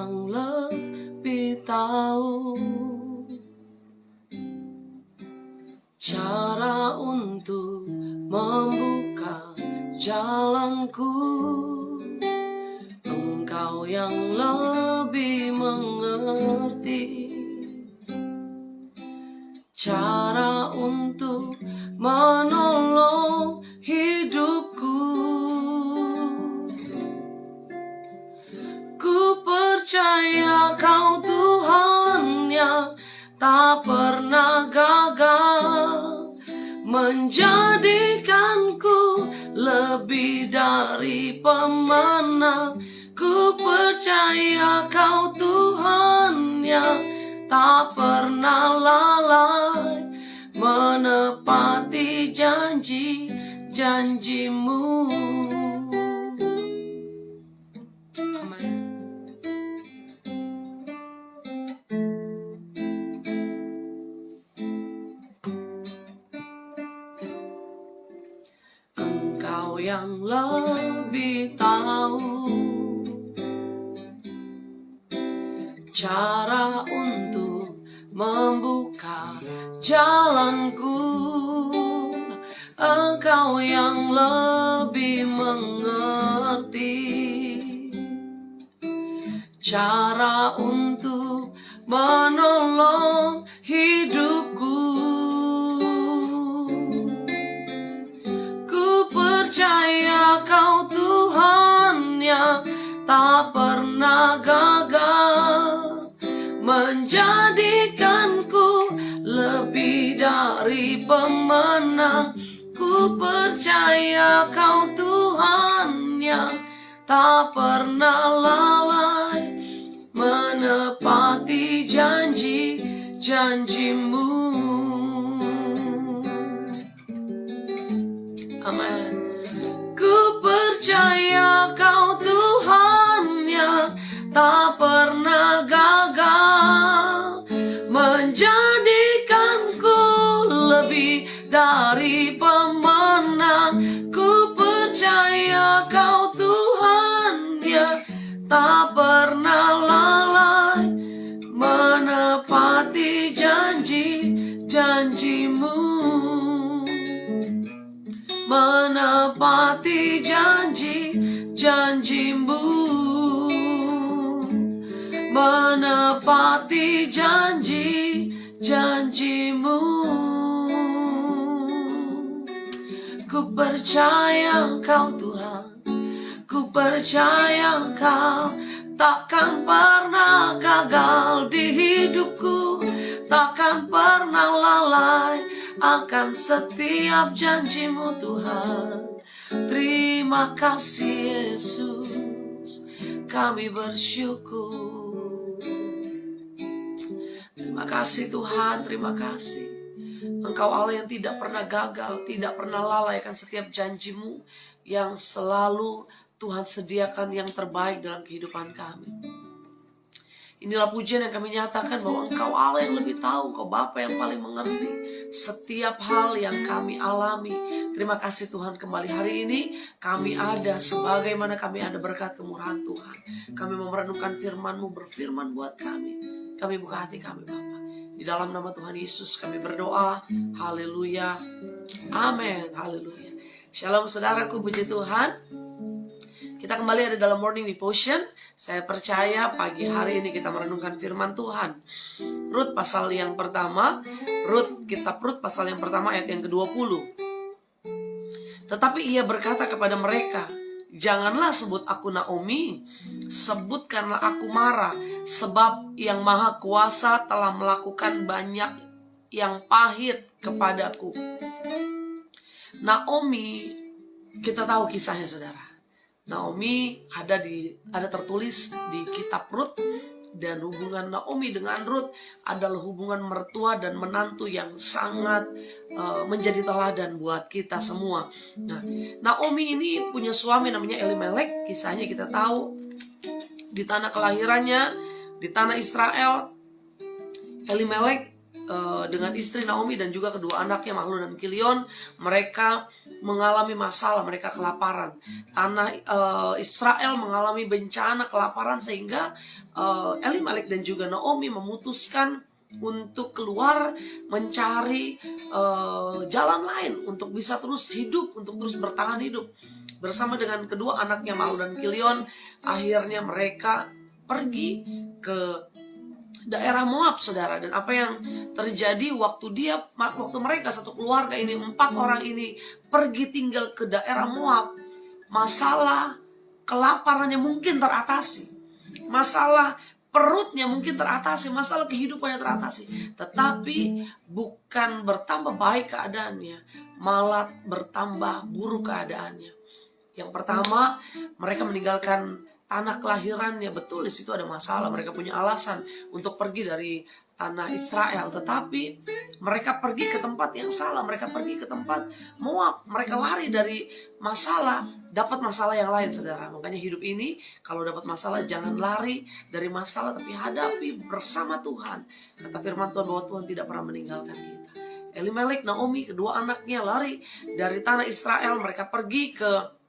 yang lebih tahu cara untuk membuka jalanku. Engkau yang lebih mengerti cara untuk menolong hidupku. Ku percaya Kau Tuhan yang tak pernah gagal menjadikanku lebih dari pemenang. Ku percaya Kau Tuhan yang tak pernah lalai menepati janji-janjimu. Amin. Engkau yang lebih tahu cara untuk membuka jalanku. Engkau yang lebih mengerti cara untuk menolong hidupku. Ku percaya Kau Tuhan yang tak pernah gagal menjadikanku lebih dari pemenang. Ku percaya Kau Tuhan yang tak pernah lalai menepati janji-janjimu. Amin. Ku percaya Kau Tuhan yang tak pernah gagal menjadikanku lebih dari pemenang. Ku percaya Kau Tuhan yang tak pernah lalai menepati janji-janjimu. Menepati janji-janjimu. Menepati janji-janjimu. Ku percaya Engkau Tuhan, ku percaya Engkau takkan pernah gagal di hidupku, takkan pernah lalai akan setiap janjimu Tuhan. Terima kasih Yesus, kami bersyukur. Terima kasih Tuhan, terima kasih. Engkau Allah yang tidak pernah gagal, tidak pernah lalai akan setiap janjimu yang selalu Tuhan sediakan yang terbaik dalam kehidupan kami. Inilah pujian yang kami nyatakan bahwa Engkau Allah yang lebih tahu, Engkau Bapa yang paling mengerti setiap hal yang kami alami. Terima kasih Tuhan, kembali hari ini kami ada sebagaimana kami ada berkat kemurahan Tuhan. Kami mau merenungkan firman-Mu, berfirman buat kami. Kami buka hati kami Bapa. Di dalam nama Tuhan Yesus kami berdoa. Haleluya. Amin. Haleluya. Shalom saudaraku, puji Tuhan. Kita kembali ada dalam Morning Devotion. Saya percaya pagi hari ini kita merenungkan firman Tuhan. Rut pasal yang pertama. Kitab Rut pasal yang pertama ayat yang ke-20. Tetapi ia berkata kepada mereka, janganlah sebut aku Naomi, sebutkanlah aku Mara, sebab yang Maha Kuasa telah melakukan banyak yang pahit kepadaku. Naomi, kita tahu kisahnya saudara. Naomi ada tertulis di kitab Rut, dan hubungan Naomi dengan Rut adalah hubungan mertua dan menantu yang sangat menjadi teladan buat kita semua. Nah, Naomi ini punya suami namanya Elimelek. Kisahnya kita tahu di tanah kelahirannya, di tanah Israel. Elimelek dengan istri Naomi dan juga kedua anaknya Mahlon dan Kilion, mereka mengalami masalah, mereka kelaparan. Tanah Israel mengalami bencana kelaparan sehingga Elimelek dan juga Naomi memutuskan untuk keluar mencari jalan lain untuk bisa terus hidup, untuk terus bertahan hidup. Bersama dengan kedua anaknya Mahlon dan Kilion, akhirnya mereka pergi ke daerah Moab, saudara. Dan apa yang terjadi waktu mereka satu keluarga ini, 4 orang ini pergi tinggal ke daerah Moab, masalah kelaparannya mungkin teratasi, masalah perutnya mungkin teratasi, masalah kehidupannya teratasi, tetapi bukan bertambah baik keadaannya, malah bertambah buruk keadaannya. Yang pertama, mereka meninggalkan tanah kelahirannya. Betul, di situ ada masalah, mereka punya alasan untuk pergi dari tanah Israel, tetapi mereka pergi ke tempat yang salah, mereka pergi ke tempat Moab, mereka lari dari masalah, dapat masalah yang lain, saudara. Makanya hidup ini, kalau dapat masalah, jangan lari dari masalah, tapi hadapi bersama Tuhan. Kata firman Tuhan bahwa Tuhan tidak pernah meninggalkan kita. Elimelek, Naomi, kedua anaknya lari dari tanah Israel, mereka pergi ke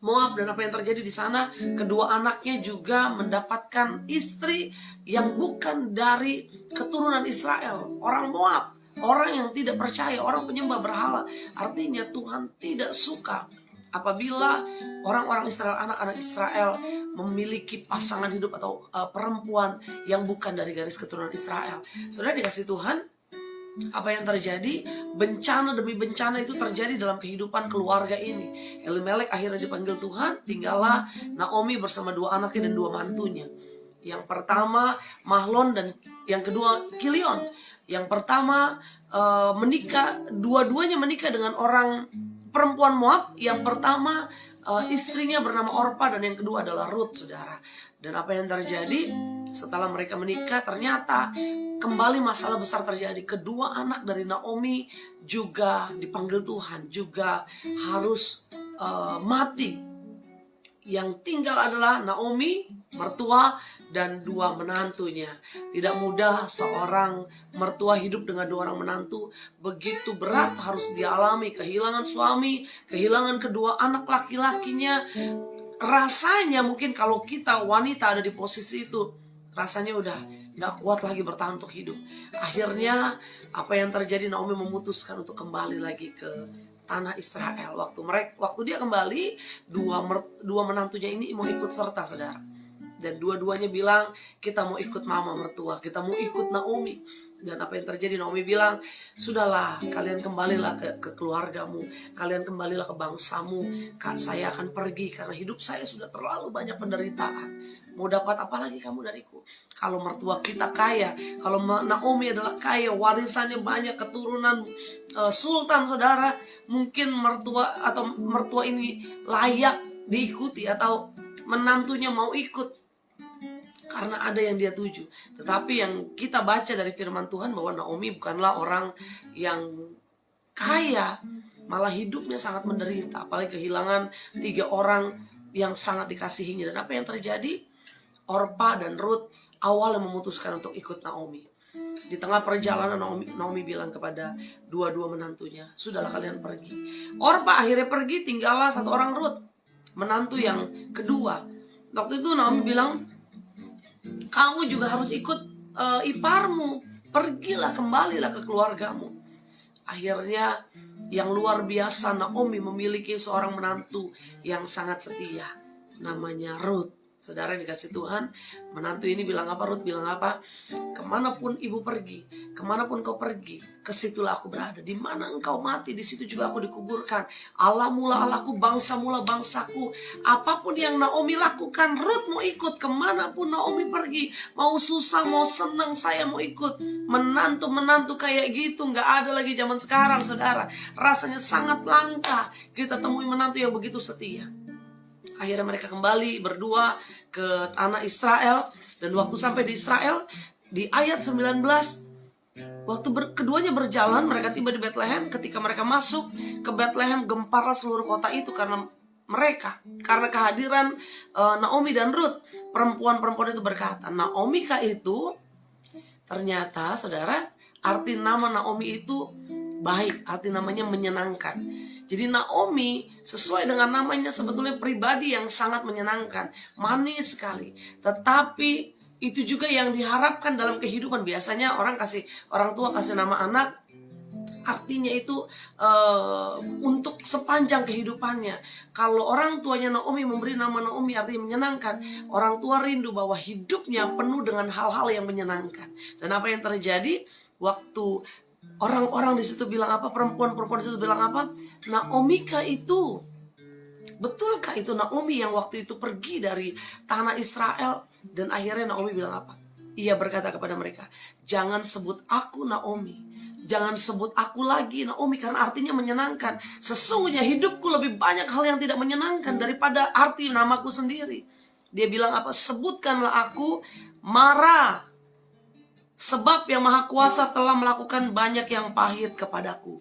Moab, dan apa yang terjadi di sana, kedua anaknya juga mendapatkan istri yang bukan dari keturunan Israel, orang Moab, orang yang tidak percaya, orang penyembah berhala. Artinya Tuhan tidak suka apabila orang-orang Israel, anak-anak Israel memiliki pasangan hidup atau perempuan yang bukan dari garis keturunan Israel. Saudara dikasih Tuhan, apa yang terjadi, bencana demi bencana itu terjadi dalam kehidupan keluarga ini. Elimelek akhirnya dipanggil Tuhan, tinggallah Naomi bersama 2 anaknya dan 2 mantunya. Yang pertama Mahlon dan yang kedua Kilion. Yang pertama menikah, dua-duanya menikah dengan orang perempuan Moab. Yang pertama istrinya bernama Orpa dan yang kedua adalah Ruth, saudara. Dan apa yang terjadi setelah mereka menikah, ternyata kembali masalah besar terjadi. Kedua anak dari Naomi juga dipanggil Tuhan, juga harus mati. Yang tinggal adalah Naomi, mertua, dan 2 menantunya. Tidak mudah seorang mertua hidup dengan 2 orang menantu. Begitu berat harus dialami, kehilangan suami, kehilangan kedua anak laki-lakinya. Rasanya mungkin kalau kita wanita ada di posisi itu, rasanya udah gak kuat lagi bertahan untuk hidup. Akhirnya apa yang terjadi, Naomi memutuskan untuk kembali lagi ke tanah Israel. Waktu dia kembali, dua menantunya ini mau ikut serta, saudara. Dan dua-duanya bilang, kita mau ikut mama mertua, kita mau ikut Naomi. Dan apa yang terjadi, Naomi bilang, sudahlah, kalian kembalilah ke keluargamu, kalian kembalilah ke bangsamu. Kak, saya akan pergi karena hidup saya sudah terlalu banyak penderitaan. Mau dapat apa lagi kamu dariku? Kalau mertua kita kaya, kalau Naomi adalah kaya, warisannya banyak, keturunan sultan, saudara, mungkin mertua ini layak diikuti, atau menantunya mau ikut karena ada yang dia tuju. Tetapi yang kita baca dari firman Tuhan bahwa Naomi bukanlah orang yang kaya, malah hidupnya sangat menderita, apalagi kehilangan 3 orang yang sangat dikasihinya. Dan apa yang terjadi? Orpa dan Ruth awalnya memutuskan untuk ikut Naomi. Di tengah perjalanan Naomi bilang kepada dua menantunya, sudahlah kalian pergi. Orpa akhirnya pergi, tinggallah 1 orang Ruth, menantu yang kedua. Waktu itu Naomi bilang, kamu juga harus ikut iparmu, pergilah, kembalilah ke keluargamu. Akhirnya yang luar biasa, Naomi memiliki seorang menantu yang sangat setia, namanya Ruth. Saudara dikasih Tuhan, menantu ini bilang apa? Ruth bilang apa? Kemanapun ibu pergi, kemanapun kau pergi, kesitulah aku berada. Di mana engkau mati, di situ juga aku dikuburkan. Allah mula Allahku, bangsa mula bangsaku. Apapun yang Naomi lakukan, Ruth mau ikut. Kemanapun Naomi pergi, mau susah, mau senang, saya mau ikut. Menantu-menantu kayak gitu nggak ada lagi zaman sekarang, saudara. Rasanya sangat langka kita temui menantu yang begitu setia. Akhirnya mereka kembali berdua ke tanah Israel. Dan waktu sampai di Israel, di ayat 19, waktu keduanya berjalan, mereka tiba di Bethlehem. Ketika mereka masuk ke Bethlehem, gemparlah seluruh kota itu karena kehadiran Naomi dan Ruth. Perempuan-perempuan itu berkata, Naomi kah itu? Ternyata, saudara, arti nama Naomi itu baik, arti namanya menyenangkan. Jadi Naomi sesuai dengan namanya sebetulnya pribadi yang sangat menyenangkan, manis sekali. Tetapi itu juga yang diharapkan dalam kehidupan. Biasanya orang tua kasih nama anak, artinya itu untuk sepanjang kehidupannya. Kalau orang tuanya Naomi memberi nama Naomi artinya menyenangkan, orang tua rindu bahwa hidupnya penuh dengan hal-hal yang menyenangkan. Dan apa yang terjadi waktu orang-orang di situ bilang apa, perempuan-perempuan di situ bilang apa, Naomika itu, betulkah itu Naomi yang waktu itu pergi dari tanah Israel? Dan akhirnya Naomi bilang apa? Ia berkata kepada mereka, jangan sebut aku Naomi, jangan sebut aku lagi Naomi, karena artinya menyenangkan. Sesungguhnya hidupku lebih banyak hal yang tidak menyenangkan daripada arti namaku sendiri. Dia bilang apa? Sebutkanlah aku Mara, sebab yang Maha Kuasa telah melakukan banyak yang pahit kepadaku.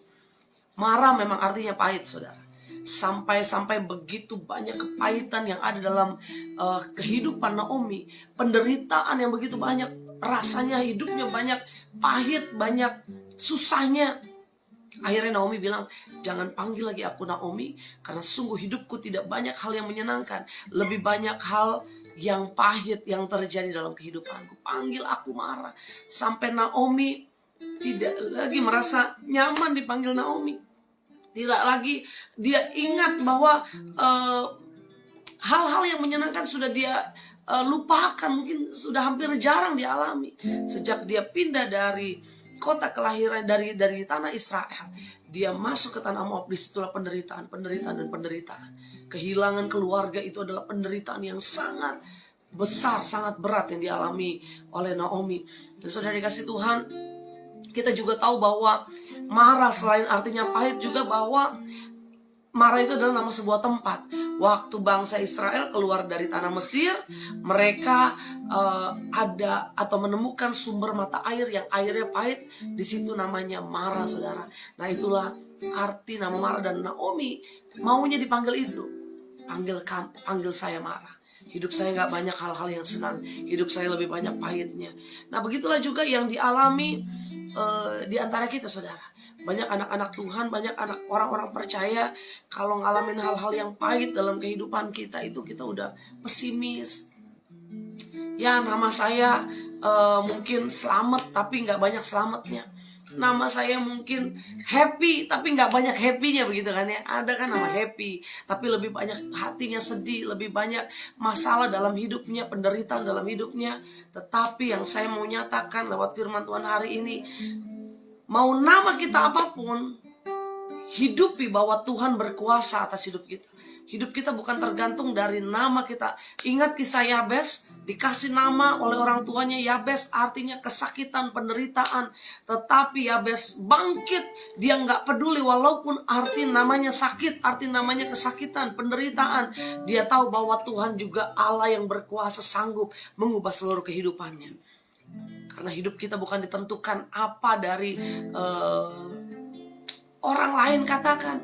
Mara memang artinya pahit, saudara. Sampai begitu banyak kepahitan yang ada dalam kehidupan Naomi. Penderitaan yang begitu banyak. Rasanya hidupnya banyak pahit, banyak susahnya. Akhirnya Naomi bilang, jangan panggil lagi aku Naomi, karena sungguh hidupku tidak banyak hal yang menyenangkan. Lebih banyak hal yang pahit yang terjadi dalam kehidupanku. Panggil aku Mara. Sampai Naomi tidak lagi merasa nyaman dipanggil Naomi. Tidak lagi dia ingat bahwa hal-hal yang menyenangkan sudah dia lupakan. Mungkin sudah hampir jarang dialami. Sejak dia pindah dari kota kelahiran, dari tanah Israel, dia masuk ke tanah Moab. Disitulah penderitaan dan penderitaan. Kehilangan keluarga itu adalah penderitaan yang sangat besar, sangat berat yang dialami oleh Naomi. Dan saudara dikasih Tuhan, kita juga tahu bahwa Mara selain artinya pahit juga bahwa Mara itu adalah nama sebuah tempat. Waktu bangsa Israel keluar dari tanah Mesir, mereka ada atau menemukan sumber mata air yang airnya pahit. Di situ namanya Mara, saudara. Nah, itulah arti nama Mara, dan Naomi maunya dipanggil itu. Panggil saya Mara. Hidup saya gak banyak hal-hal yang senang. Hidup saya lebih banyak pahitnya. Nah, begitulah juga yang dialami di antara kita, saudara. Banyak anak-anak Tuhan, banyak anak orang-orang percaya, kalau ngalamin hal-hal yang pahit dalam kehidupan kita itu kita udah pesimis. Ya, nama saya mungkin selamat tapi gak banyak selamatnya. Nama saya mungkin happy tapi gak banyak happy-nya, begitu kan ya. Ada kan nama happy tapi lebih banyak hatinya sedih, lebih banyak masalah dalam hidupnya, penderitaan dalam hidupnya. Tetapi yang saya mau nyatakan lewat firman Tuhan hari ini, mau nama kita apapun, hidupi bahwa Tuhan berkuasa atas hidup kita. Hidup kita bukan tergantung dari nama kita. Ingat kisah Yabes, dikasih nama oleh orang tuanya Yabes, artinya kesakitan, penderitaan. Tetapi Yabes bangkit, dia gak peduli walaupun arti namanya sakit, arti namanya kesakitan, penderitaan. Dia tahu bahwa Tuhan juga Allah yang berkuasa, sanggup mengubah seluruh kehidupannya. Karena hidup kita bukan ditentukan apa dari orang lain katakan,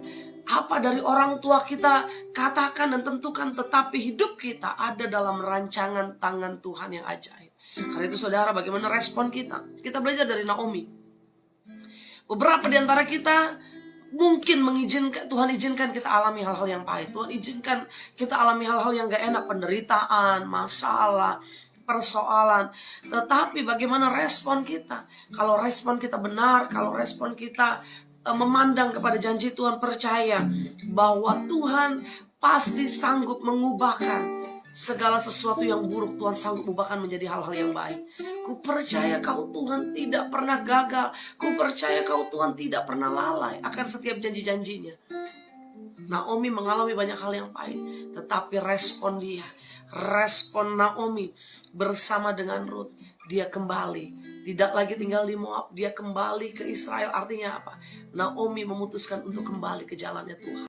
apa dari orang tua kita katakan dan tentukan, tetapi hidup kita ada dalam rancangan tangan Tuhan yang ajaib. Karena itu saudara, bagaimana respon kita? Kita belajar dari Naomi. Beberapa di antara kita mungkin Tuhan izinkan kita alami hal-hal yang pahit. Tuhan izinkan kita alami hal-hal yang gak enak, penderitaan, masalah, persoalan. Tetapi bagaimana respon kita? Kalau respon kita benar, kalau respon kita memandang kepada janji Tuhan, percaya bahwa Tuhan pasti sanggup mengubahkan segala sesuatu yang buruk. Tuhan sanggup mengubahkan menjadi hal-hal yang baik. Ku percaya kau Tuhan tidak pernah gagal. Ku percaya kau Tuhan tidak pernah lalai akan setiap janji-janjinya. Naomi mengalami banyak hal yang pahit, tetapi respon Naomi bersama dengan Ruth, dia kembali. Tidak lagi tinggal di Moab, dia kembali ke Israel. Artinya apa? Naomi memutuskan untuk kembali ke jalannya Tuhan.